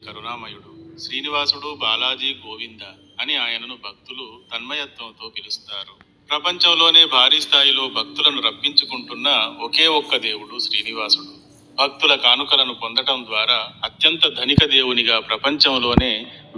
కరుణామయుడు శ్రీనివాసుడు బాలాజీ గోవింద అని ఆయనను భక్తులు తన్మయత్వంతో పిలుస్తారు. ప్రపంచంలోనే భారీ స్థాయిలో భక్తులను రప్పించుకుంటున్న ఒకే ఒక్క దేవుడు శ్రీనివాసుడు. భక్తుల కానుకలను పొందటం ద్వారా అత్యంత ధనిక దేవునిగా ప్రపంచంలోనే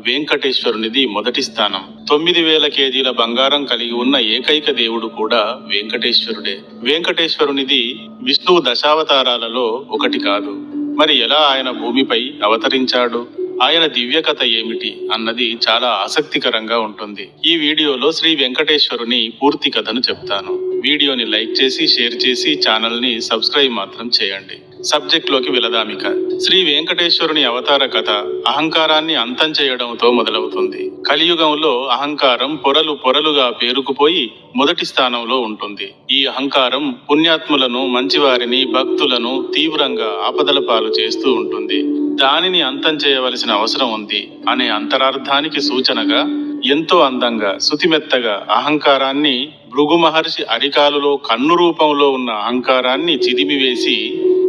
వెంకటేశ్వరునిది మొదటి స్థానం. 9,000 కేజీల బంగారం కలిగి ఉన్న ఏకైక దేవుడు కూడా వెంకటేశ్వరుడే. వెంకటేశ్వరునిది విష్ణువు దశావతారాలలో ఒకటి కాదు. మరి ఎలా ఆయన భూమిపై అవతరించాడు, ఆయన దివ్య కథ ఏమిటి అన్నది చాలా ఆసక్తికరంగా ఉంటుంది. ఈ వీడియోలో శ్రీ వెంకటేశ్వరుని పూర్తి కథను చెప్తాను. వీడియోని లైక్ చేసి షేర్ చేసి ఛానల్ని సబ్స్క్రైబ్ మాత్రం చేయండి. సబ్జెక్ట్ లోకి వెళదామిక. శ్రీ వెంకటేశ్వరుని అవతార కథ అహంకారాన్ని అంతం చేయడంతో మొదలవుతుంది. కలియుగంలో అహంకారం పొరలు పొరలుగా పేరుకుపోయి మొదటి స్థానంలో ఉంటుంది. ఈ అహంకారం పుణ్యాత్ములను, మంచివారిని, భక్తులను తీవ్రంగా ఆపదల పాలు చేస్తూ ఉంటుంది. దానిని అంతం చేయవలసిన అవసరం ఉంది అనే అంతరార్థానికి సూచనగా ఎంతో అందంగా శుతిమెత్తగా అహంకారాన్ని భృగు మహర్షి అరికాలులో కన్ను రూపంలో ఉన్న అహంకారాన్ని చిదిమివేసి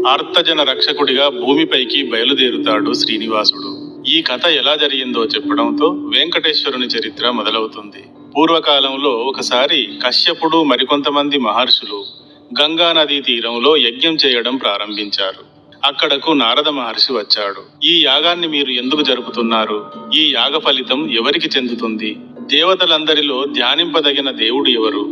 ఆర్తజన రక్షకుడిగా భూమిపైకి బయలుదేరుతాడు శ్రీనివాసుడు. ఈ కథ ఎలా జరిగిందో చెప్పడంతో వెంకటేశ్వరుని చరిత్ర మొదలవుతుంది. పూర్వకాలంలో ఒకసారి కశ్యపుడు మరికొంతమంది మహర్షులు గంగా నదీ తీరంలో యజ్ఞం చేయడం ప్రారంభించారు. అక్కడకు నారద మహర్షి వచ్చాడు. ఈ యాగాన్ని మీరు ఎందుకు జరుపుతున్నారు? ఈ యాగ ఫలితం ఎవరికి చెందుతుంది? దేవతలందరిలో ధ్యానింపదగిన దేవుడు ఎవరు?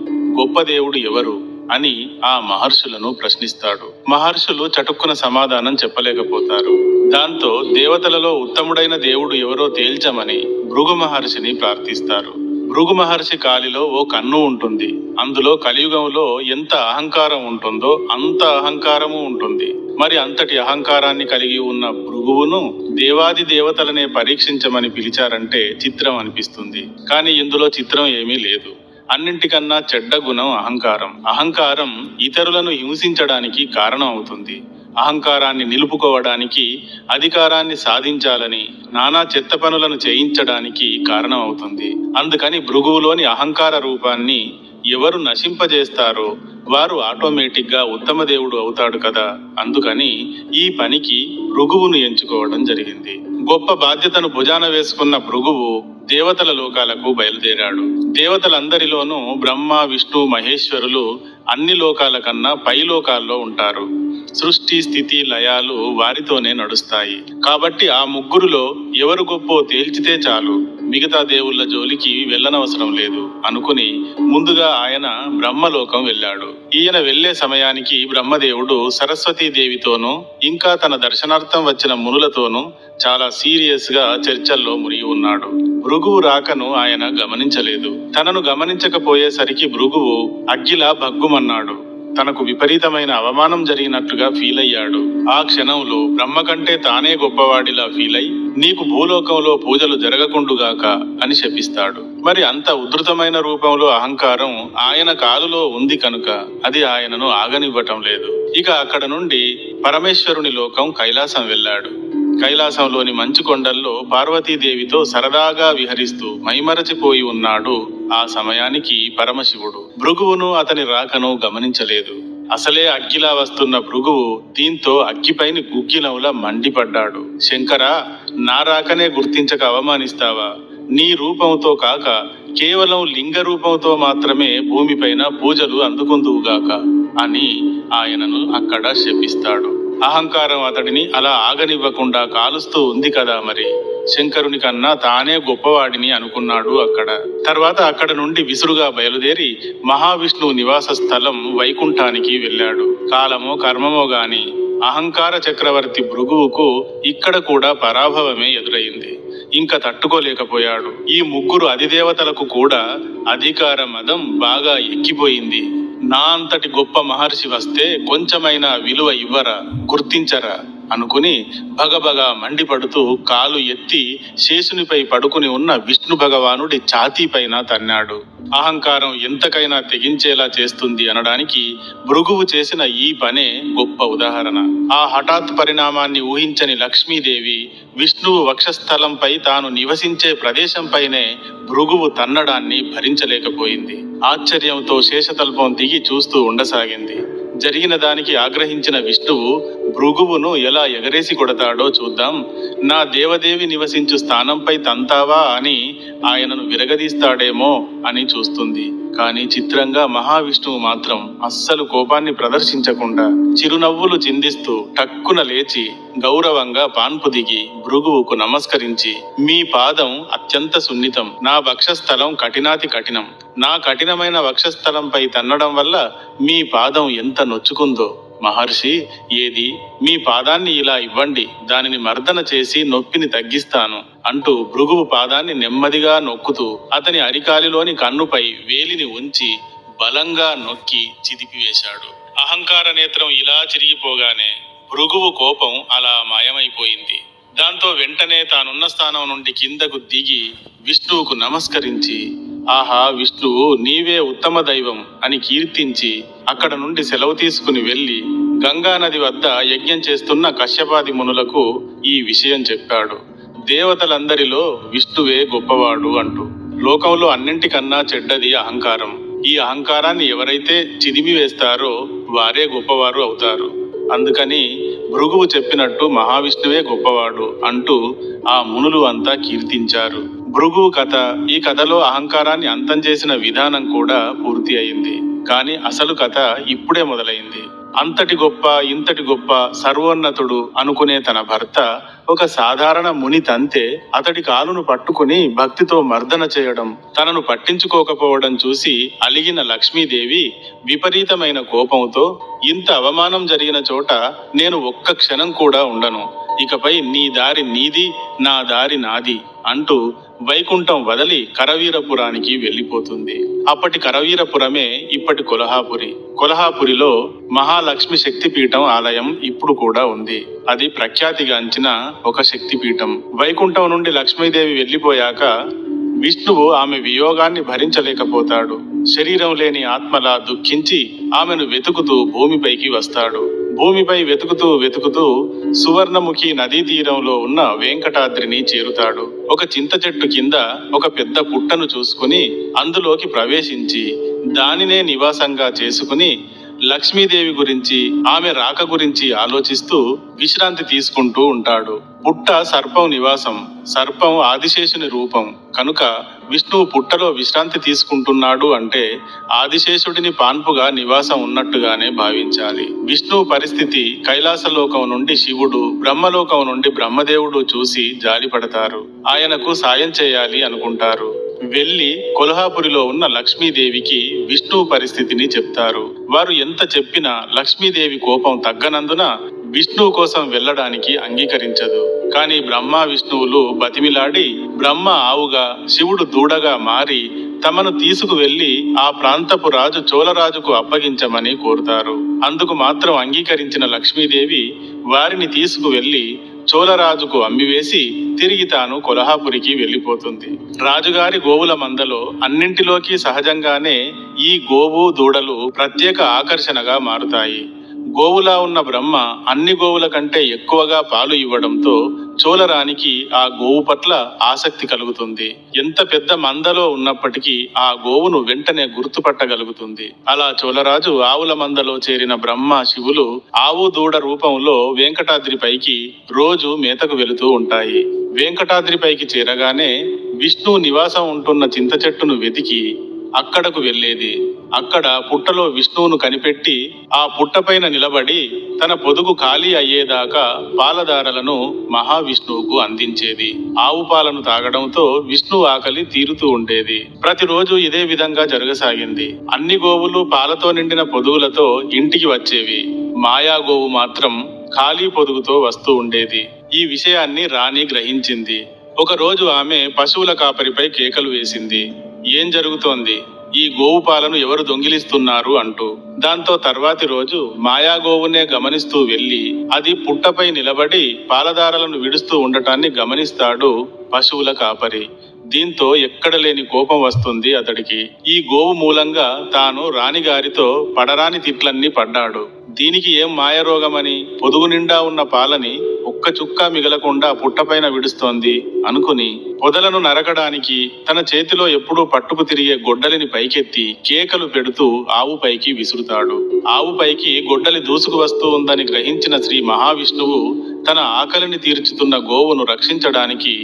గొప్ప దేవుడు ఎవరు అని ఆ మహర్షులను ప్రశ్నిస్తాడు. మహర్షులు చటుక్కున సమాధానం చెప్పలేకపోతారు. దాంతో దేవతలలో ఉత్తముడైన దేవుడు ఎవరో తేల్చమని భృగు మహర్షిని ప్రార్థిస్తారు. భృగు మహర్షి కాలిలో ఓ కన్ను ఉంటుంది. అందులో కలియుగంలో ఎంత అహంకారం ఉంటుందో అంత అహంకారము ఉంటుంది. మరి అంతటి అహంకారాన్ని కలిగి ఉన్న భృగువును దేవాది దేవతలనే పరీక్షించమని పిలిచారంటే చిత్రం అనిపిస్తుంది. కానీ ఇందులో చిత్రం ఏమీ లేదు. అన్నింటికన్నా చెడ్డ గుణం అహంకారం. అహంకారం ఇతరులను హింసించడానికి కారణం అవుతుంది. అహంకారాన్ని నిలుపుకోవడానికి, అధికారాన్ని సాధించాలని నానా చెత్త పనులను చేయించడానికి కారణం అవుతుంది. అందుకని భృగువులోని అహంకార రూపాన్ని ఎవరు నశింపజేస్తారో వారు ఆటోమేటిక్ గా ఉత్తమ దేవుడు అవుతాడు కదా. అందుకని ఈ పనికి భృగువును ఎంచుకోవడం జరిగింది. గొప్ప బాధ్యతను భుజాన వేసుకున్న భృగువు దేవతల లోకాలకు బయలుదేరాడు. దేవతలందరిలోనూ బ్రహ్మ, విష్ణు, మహేశ్వరులు అన్ని లోకాల కన్నా పై లోకాల్లో ఉంటారు. సృష్టి, స్థితి, లయాలు వారితోనే నడుస్తాయి. కాబట్టి ఆ ముగ్గురులో ఎవరు గొప్పో తేల్చితే చాలు, మిగతా దేవుళ్ళ జోలికి వెళ్ళనవసరం లేదు అనుకుని ముందుగా ఆయన బ్రహ్మలోకం వెళ్ళాడు. ఈయన వెళ్లే సమయానికి బ్రహ్మదేవుడు సరస్వతీదేవితోనూ ఇంకా తన దర్శనార్థం వచ్చిన మునులతోనూ చాలా సీరియస్ గా చర్చల్లో మునిగి ఉన్నాడు. భృగువు రాకను ఆయన గమనించలేదు. తనను గమనించకపోయేసరికి భృగువు అగ్గిలా భగ్గుమన్నాడు. తనకు విపరీతమైన అవమానం జరిగినట్టుగా ఫీల్ అయ్యాడు. ఆ క్షణంలో బ్రహ్మ కంటే తానే గొప్పవాడిలా ఫీల్ అయి నీకు భూలోకంలో పూజలు జరగకుండుగాక అని శపిస్తాడు. మరి అంత ఉధృతమైన రూపంలో అహంకారం ఆయన కాలులో ఉంది కనుక అది ఆయనను ఆగనివ్వటం లేదు. ఇక అక్కడ నుండి పరమేశ్వరుని లోకం కైలాసం వెళ్ళాడు. కైలాసంలోని మంచు కొండల్లో పార్వతీదేవితో సరదాగా విహరిస్తూ మైమరచిపోయి ఉన్నాడు. ఆ సమయానికి పరమశివుడు భృగువును అతని రాకను గమనించలేదు. అసలే అగ్గిలా వస్తున్న భృగువు దీంతో అగ్గిపైన గుగ్గిలంలా మండిపడ్డాడు. శంకరా, నా రాకనే గుర్తించక అవమానిస్తావా? నీ రూపంతో కాక కేవలం లింగ రూపంతో మాత్రమే భూమిపైన పూజలు అందుకుందువుగాక అని ఆయనను అక్కడ శపిస్తాడు. అహంకారం అతడిని అలా ఆగనివ్వకుండా కాలుస్తూ ఉంది కదా. మరి శంకరుని కన్నా తానే గొప్పవాడిని అనుకున్నాడు అక్కడ. తర్వాత అక్కడ నుండి విసురుగా బయలుదేరి మహావిష్ణువు నివాస స్థలం వైకుంఠానికి వెళ్ళాడు. కాలమో కర్మమో గాని అహంకార చక్రవర్తి భృగువుకు ఇక్కడ కూడా పరాభవమే ఎదురైంది. ఇంకా తట్టుకోలేకపోయాడు. ఈ ముగ్గురు అధిదేవతలకు కూడా అధికార మదం బాగా ఎక్కిపోయింది. నా అంతటి గొప్ప మహర్షి వస్తే కొంచెమైనా విలువ ఇవ్వరా, గుర్తించరా అనుకుని భగభగా మండిపడుతూ కాలు ఎత్తి శేషునిపై పడుకుని ఉన్న విష్ణు భగవానుడి ఛాతీ పైన తన్నాడు. అహంకారం ఎంతకైనా తెగించేలా చేస్తుంది అనడానికి భృగువు చేసిన ఈ పనే గొప్ప ఉదాహరణ. ఆ హఠాత్ పరిణామాన్ని ఊహించని లక్ష్మీదేవి విష్ణువు వక్షస్థలంపై తాను నివసించే ప్రదేశంపైనే భృగువు తన్నడాన్ని భరించలేకపోయింది. ఆశ్చర్యంతో శేషతల్పం దిగి చూస్తూ ఉండసాగింది. జరిగిన దానికి ఆగ్రహించిన విష్ణువు భృగువును ఎలా ఎగరేసి కొడతాడో చూద్దాం. నా దేవదేవి నివసించు స్థానంపై తంతావా అని ఆయనను విరగదీస్తాడేమో అని చూస్తుంది. కానీ చిత్రంగా మహావిష్ణువు మాత్రం అస్సలు కోపాన్ని ప్రదర్శించకుండా చిరునవ్వులు చిందిస్తూ టక్కున లేచి గౌరవంగా పాన్పు దిగి భృగువుకు నమస్కరించి, మీ పాదం అత్యంత సున్నితం, నా వక్షస్థలం కఠినాతి కఠినం, నా కఠినమైన వక్షస్థలంపై తన్నడం వల్ల మీ పాదం ఎంత నొచ్చుకుందో. మహర్షి, ఏది మీ పాదాన్ని ఇలా ఇవ్వండి, దానిని మర్దన చేసి నొప్పిని తగ్గిస్తాను అంటూ భృగువు పాదాన్ని నెమ్మదిగా నొక్కుతూ అతని అరికాలిలోని కన్నుపై వేలిని ఉంచి బలంగా నొక్కి చిదిపివేశాడు. అహంకార నేత్రం ఇలా చిరిగిపోగానే భృగువు కోపం అలా మాయమైపోయింది. దాంతో వెంటనే తానున్న స్థానం నుండి కిందకు దిగి విష్ణువుకు నమస్కరించి, ఆహా విష్ణువు, నీవే ఉత్తమ దైవం అని కీర్తించి అక్కడ నుండి సెలవు తీసుకుని వెళ్లి గంగా నది వద్ద యజ్ఞం చేస్తున్న కశ్యపాది మునులకు ఈ విషయం చెప్పాడు. దేవతలందరిలో విష్ణువే గొప్పవాడు అంటూ. లోకంలో అన్నింటికన్నా చెడ్డది అహంకారం. ఈ అహంకారాన్ని ఎవరైతే చిదిమివేస్తారో వారే గొప్పవారు అవుతారు. అందుకని భృగువు చెప్పినట్టు మహావిష్ణువే గొప్పవాడు అంటూ ఆ మునులు అంతా కీర్తించారు. భృగువు కథ, ఈ కథలో అహంకారాన్ని అంతం చేసిన విధానం కూడా పూర్తి అయింది. కానీ అసలు కథ ఇప్పుడే మొదలైంది. అంతటి గొప్ప, ఇంతటి గొప్ప, సర్వోన్నతుడు అనుకునే తన భర్త ఒక సాధారణ ముని తంతే అతడి కాలును పట్టుకుని భక్తితో మర్దన చేయడం, తనను పట్టించుకోకపోవడం చూసి అలిగిన లక్ష్మీదేవి విపరీతమైన కోపంతో, ఇంత అవమానం జరిగిన చోట నేను ఒక్క క్షణం కూడా ఉండను, ఇకపై నీ దారి నీది, నా దారి నాది అంటూ వైకుంఠం వదలి కరవీరపురానికి వెళ్ళిపోతుంది. అప్పటి కరవీరపురమే ఇప్పటి కొల్హాపురి. కొల్హాపురిలో మహాలక్ష్మి శక్తిపీఠం ఆలయం ఇప్పుడు కూడా ఉంది. అది ప్రఖ్యాతిగాంచిన ఒక శక్తిపీఠం. వైకుంఠం నుండి లక్ష్మీదేవి వెళ్ళిపోయాక విష్ణువు ఆమె వియోగాన్ని భరించలేకపోతాడు. శరీరం లేని ఆత్మలా దుఃఖించి ఆమెను వెతుకుతూ భూమిపైకి వస్తాడు. భూమిపై వెతుకుతూ సువర్ణముఖి నదీ తీరంలో ఉన్న వెంకటాద్రిని చేరుతాడు. ఒక చింత చెట్టు కింద ఒక పెద్ద పుట్టను చూసుకుని అందులోకి ప్రవేశించి దానినే నివాసంగా చేసుకుని లక్ష్మీదేవి గురించి, ఆమె రాక గురించి ఆలోచిస్తూ విశ్రాంతి తీసుకుంటూ ఉంటాడు. పుట్ట సర్పం నివాసం, సర్పం ఆదిశేషుని రూపం కనుక విష్ణువు పుట్టలో విశ్రాంతి తీసుకుంటున్నాడు అంటే ఆదిశేషుడిని పాన్పుగా నివాసం ఉన్నట్టుగానే భావించాలి. విష్ణువు పరిస్థితి కైలాసలోకం నుండి శివుడు, బ్రహ్మలోకం నుండి బ్రహ్మదేవుడు చూసి జాలిపడతారు. ఆయనకు సాయం చేయాలి అనుకుంటారు. వెళ్లి కొల్హాపురిలో ఉన్న లక్ష్మీదేవికి విష్ణువు పరిస్థితిని చెప్తారు. వారు ఎంత చెప్పినా లక్ష్మీదేవి కోపం తగ్గనందున విష్ణువు కోసం వెళ్ళడానికి అంగీకరించదు. కానీ బ్రహ్మ విష్ణువులు బతిమిలాడి బ్రహ్మ ఆవుగా, శివుడు దూడగా మారి తమను తీసుకువెళ్లి ఆ ప్రాంతపు రాజు చోళరాజుకు అప్పగించమని కోరుతారు. అందుకు మాత్రం అంగీకరించిన లక్ష్మీదేవి వారిని తీసుకువెళ్లి చోళరాజుకు అమ్మివేసి తిరిగి తాను కొల్హాపురికి వెళ్ళిపోతుంది. రాజుగారి గోవుల మందలో అన్నింటిలోకి సహజంగానే ఈ గోవు, దూడలు ప్రత్యేక ఆకర్షణగా మారుతాయి. గోవులా ఉన్న బ్రహ్మ అన్ని గోవుల కంటే ఎక్కువగా పాలు ఇవ్వడంతో చోళరానికి ఆ గోవు పట్ల ఆసక్తి కలుగుతుంది. ఎంత పెద్ద మందలో ఉన్నప్పటికీ ఆ గోవును వెంటనే గుర్తుపట్టగలుగుతుంది. అలా చోళరాజు ఆవుల మందలో చేరిన బ్రహ్మ, శివులు ఆవు, దూడ రూపంలో వెంకటాద్రిపైకి రోజు మేతకు వెళుతూ ఉంటాయి. వెంకటాద్రిపైకి చేరగానే విష్ణువు నివాసం ఉంటున్న చింత చెట్టును వెతికి అక్కడకు వెళ్ళేది. అక్కడ పుట్టలో విష్ణువును కనిపెట్టి ఆ పుట్టపైన నిలబడి తన పొదుగు ఖాళీ అయ్యేదాకా పాలధారలను మహావిష్ణువుకు అందించేది. ఆవు పాలను తాగడంతో విష్ణువు ఆకలి తీరుతూ ఉండేది. ప్రతిరోజు ఇదే విధంగా జరగసాగింది. అన్ని గోవులు పాలతో నిండిన పొదుగులతో ఇంటికి వచ్చేవి. మాయా గోవు మాత్రం ఖాళీ పొదుగుతో వస్తూ ఉండేది. ఈ విషయాన్ని రాణి గ్రహించింది. ఒక రోజు ఆమె పశువుల కాపరిపై కేకలు వేసింది. ఏం జరుగుతోంది? ఈ గోవు పాలను ఎవరు దొంగిలిస్తున్నారు అంటూ. దాంతో తర్వాతి రోజు మాయా గోవునే గమనిస్తూ వెళ్లి అది పుట్టపై నిలబడి పాలధారలను విడుస్తూ ఉండటాన్ని గమనిస్తాడు పశువుల కాపరి. దీంతో ఎక్కడ లేని కోపం వస్తుంది అతడికి. ఈ గోవు మూలంగా తాను రాణిగారితో పడరాని తిట్లన్నీ పడ్డాడు. దీనికి ఏం మాయరోగమని పొదుగు నిండా ఉన్న పాలని ఒక్క చుక్క మిగలకుండా పుట్టపైన విడుస్తోంది అనుకుని పొదలను నరకడానికి తన చేతిలో ఎప్పుడూ పట్టుకు తిరిగే గొడ్డలిని పైకెత్తి కేకలు పెడుతూ ఆవు పైకి విసురుతాడు. ఆవు పైకి గొడ్డలి దూసుకు వస్తూ ఉందని గ్రహించిన శ్రీ మహావిష్ణువు తన ఆకలిని తీర్చుతున్న గోవును రక్షించడానికి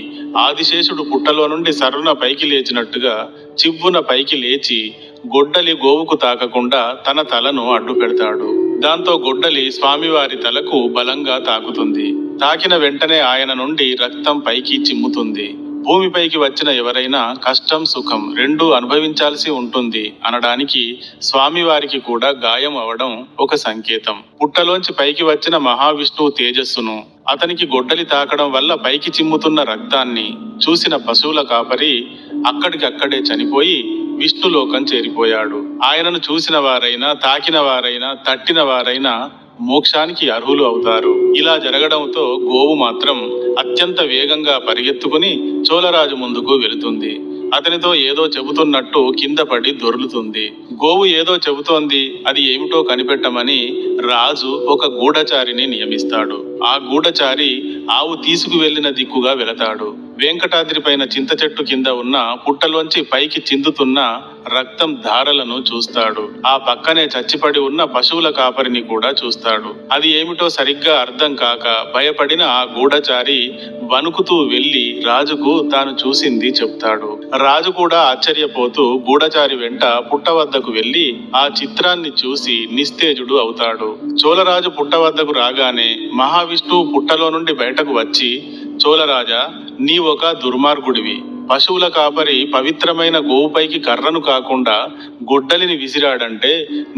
ఆదిశేషుడు పుట్టలో నుండి సర్రున పైకి లేచినట్టుగా చివ్వున పైకి లేచి గొడ్డలి గోవుకు తాకకుండా తన తలను అడ్డు పెడతాడు. దాంతో గొడ్డలి స్వామివారి తలకు బలంగా తాకుతుంది. తాకిన వెంటనే ఆయన నుండి రక్తం పైకి చిమ్ముతుంది. భూమిపైకి వచ్చిన ఎవరైనా కష్టం సుఖం రెండూ అనుభవించాల్సి ఉంటుంది అనడానికి స్వామివారికి కూడా గాయం అవడం ఒక సంకేతం. పుట్టలోంచి పైకి వచ్చిన మహావిష్ణువు తేజస్సును, అతనికి గొడ్డలి తాకడం వల్ల పైకి చిమ్ముతున్న రక్తాన్ని చూసిన పశువుల కాపరి అక్కడికక్కడే చనిపోయి విష్ణులోకం చేరిపోయాడు. ఆయనను చూసిన వారైనా, తాకిన వారైనా, తట్టిన వారైనా మోక్షానికి అర్హులు అవుతారు. ఇలా జరగడంతో గోవు మాత్రం అత్యంత వేగంగా పరిగెత్తుకుని చోళరాజు ముందుకు వెళుతుంది. అతనితో ఏదో చెబుతున్నట్టు కింద పడి దొర్లుతుంది. గోవు ఏదో చెబుతోంది, అది ఏమిటో కనిపెట్టమని రాజు ఒక గూఢచారిని నియమిస్తాడు. ఆ గూఢచారి ఆవు తీసుకువెళ్లిన దిక్కుగా వెళతాడు. వెంకటాద్రి పైన చింత చెట్టు కింద ఉన్న పుట్టలోంచి పైకి చిందుతున్న రక్తం ధారలను చూస్తాడు. ఆ పక్కనే చచ్చిపడి ఉన్న పశువుల కాపరిని కూడా చూస్తాడు. అది ఏమిటో సరిగ్గా అర్థం కాక భయపడిన ఆ గూఢచారి వణుకుతూ వెళ్లి రాజుకు తాను చూసింది చెప్తాడు. రాజు కూడా ఆశ్చర్యపోతూ గూఢచారి వెంట పుట్ట వద్దకు వెళ్లి ఆ చిత్రాన్ని చూసి నిస్తేజుడు అవుతాడు. చోళరాజు పుట్ట వద్దకు రాగానే మహావిష్ణువు పుట్టలో నుండి బయటకు వచ్చి, చోళరాజా, నీ ఒక దుర్మార్గుడివి. పశువుల కాపరి పవిత్రమైన గోవుపైకి కర్రను కాకుండా గొడ్డలిని విసిరాడంటే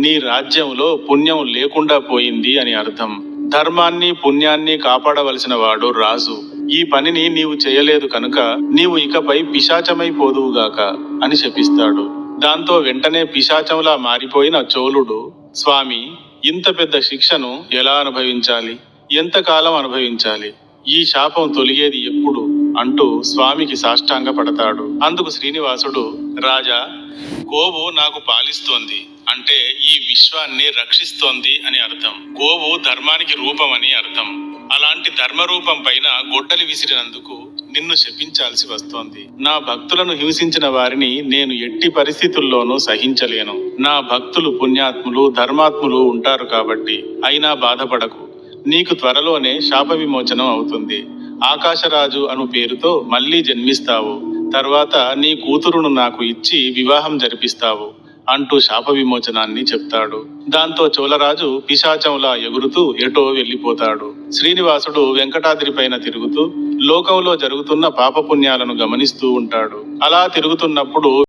నీ రాజ్యంలో పుణ్యం లేకుండా పోయింది అని అర్థం. ధర్మాన్ని పుణ్యాన్ని కాపాడవలసిన వాడు రాజు. ఈ పనిని నీవు చేయలేదు కనుక నీవు ఇకపై పిశాచమైపోదువుగాక అని శపిస్తాడు. దాంతో వెంటనే పిశాచంలా మారిపోయిన చోళుడు, స్వామి, ఇంత పెద్ద శిక్షను ఎలా అనుభవించాలి, ఎంతకాలం అనుభవించాలి, ఈ శాపం తొలిగేది ఎప్పుడు అంటూ స్వామికి సాష్టాంగ పడతాడు. అందుకు శ్రీనివాసుడు, రాజా, గోవు నాకు పాలిస్తోంది అంటే ఈ విశ్వాన్ని రక్షిస్తోంది అని అర్థం. గోవు ధర్మానికి రూపం అని అర్థం. అలాంటి ధర్మరూపం పైన గొడ్డలి విసిరినందుకు నిన్ను శపించాల్సి వస్తోంది. నా భక్తులను హింసించిన వారిని నేను ఎట్టి పరిస్థితుల్లోనూ సహించలేను. నా భక్తులు పుణ్యాత్ములు, ధర్మాత్ములు ఉంటారు కాబట్టి. అయినా బాధపడకు, నీకు త్వరలోనే శాప విమోచనం అవుతుంది. ఆకాశరాజు అను పేరుతో మళ్ళీ జన్మిస్తావు. తర్వాత నీ కూతురును నాకు ఇచ్చి వివాహం జరిపిస్తావు అంటూ శాప విమోచనాన్ని చెప్తాడు. దాంతో చోళరాజు పిశాచంలా ఎగురుతూ ఎటో వెళ్లిపోతాడు. శ్రీనివాసుడు వెంకటాద్రి పైన తిరుగుతూ లోకంలో జరుగుతున్న పాపపుణ్యాలను గమనిస్తూ ఉంటాడు. అలా తిరుగుతున్నప్పుడు